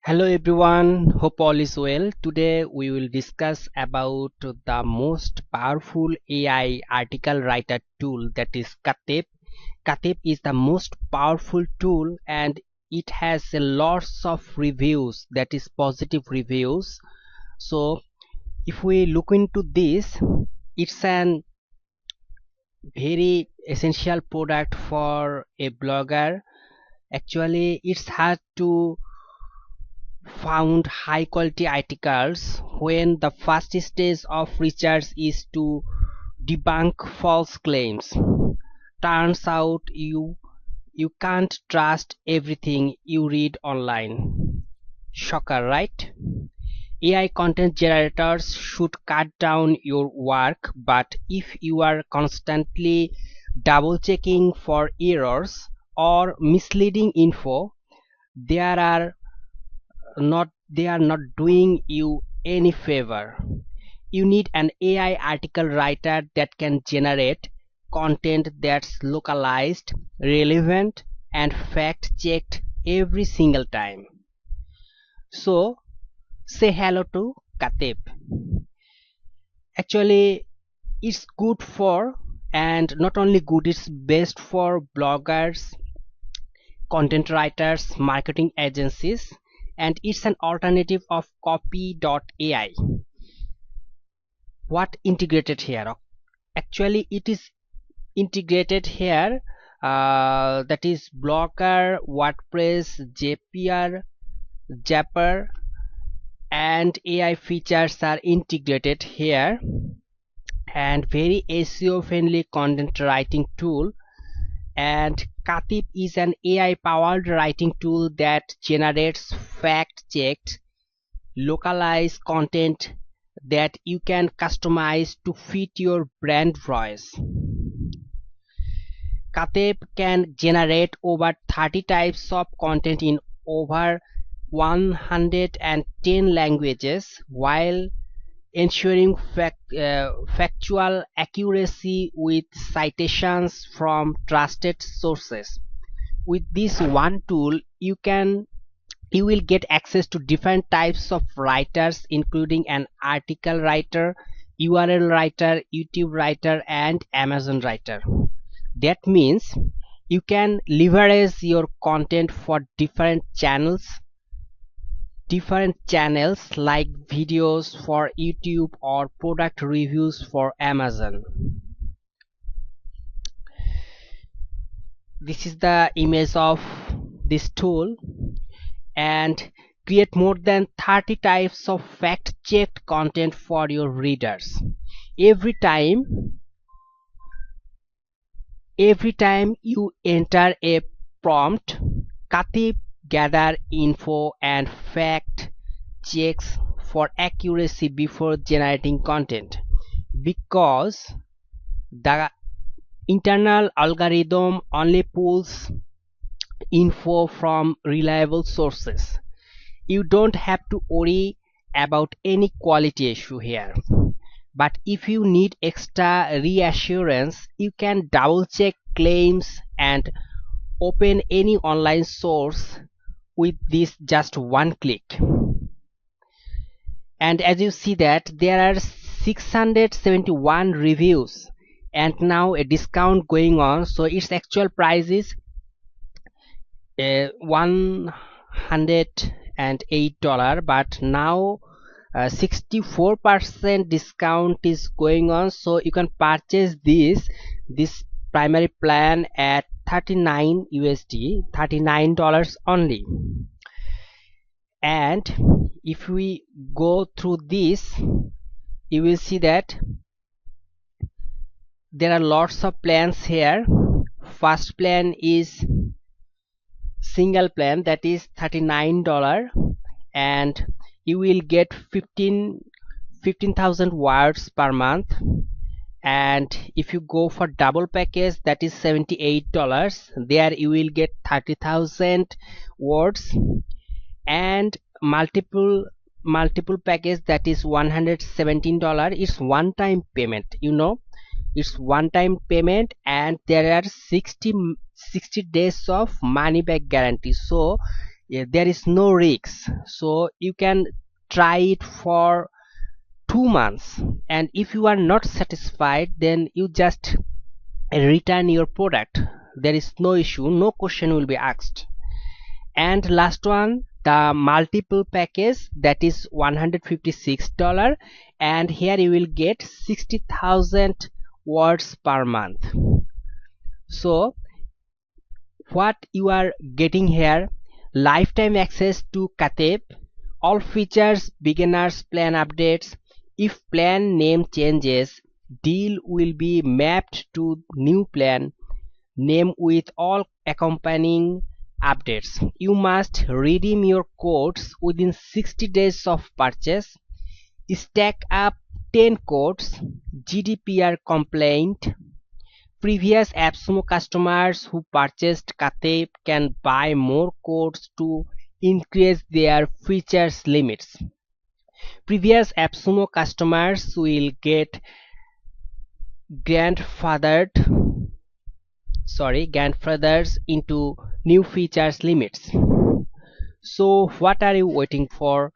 Hello everyone, hope all is well. Today we will discuss about the most powerful AI article writer tool, that is Katteb. Katteb is the most powerful tool and it has a lots of reviews, that is positive reviews. So if we look into this, it's an very essential product for a blogger. Actually it's hard to found high quality articles when the first stage of research is to debunk false claims. Turns out you can't trust everything you read online. Shocker, right? AI content generators should cut down your work, but if you are constantly double checking for errors or misleading info, there are they are not doing you any favor. You need an AI article writer that can generate content that's localized, relevant, and fact checked every single time. So say hello to Katteb. Actually it's good for, and not only good, it's best for bloggers, content writers, marketing agencies, and it's an alternative of copy.ai. What integrated here? Actually it is integrated here, that is Blogger, WordPress, Zapier, Zapper, and AI features are integrated here, and very SEO friendly content writing tool. And Katteb is an AI powered writing tool that generates fact checked localized content that you can customize to fit your brand voice. Katteb can generate over 30 types of content in over 110 languages while ensuring factual accuracy with citations from trusted sources. With this one tool, you will get access to different types of writers, including an article writer, URL writer, YouTube writer, and Amazon writer. That means you can leverage your content for different channels like videos for YouTube or product reviews for Amazon. This is the image of this tool, and create more than 30 types of fact-checked content for your readers. Every time you enter a prompt, Katteb gather info and fact checks for accuracy before generating content, because the internal algorithm only pulls info from reliable sources. You don't have to worry about any quality issue here. But if you need extra reassurance, you can double check claims and open any online source with this just one click. And as you see that there are 671 reviews and now a discount going on, so its actual price is $108, but now 64% discount is going on, so you can purchase this primary plan at $39 only. And if we go through this, you will see that there are lots of plans here. First plan is single plan, that is $39, and you will get 15,000 words per month. And if you go for double package, that is $78, there you will get 30,000 words. And multiple package, that is $117. It's one time payment, it's one time payment, and there are 60 days of money back guarantee. So there is no risk, so you can try it for 2 months, and if you are not satisfied, then you just return your product. There is no issue, no question will be asked. And last one, the multiple package, that is $156, and here you will get 60,000 words per month. So what you are getting here: lifetime access to Katteb, all features, beginners plan updates. If plan name changes, deal will be mapped to new plan name with all accompanying updates. You must redeem your codes within 60 days of purchase. Stack up 10 codes. GDPR complaint. Previous AppSumo customers who purchased Katteb can buy more codes to increase their features limits. Previous AppSumo customers will get grandfathered into new features limits. So what are you waiting for?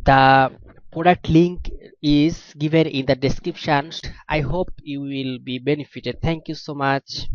The product link is given in the description. I hope you will be benefited. Thank you so much.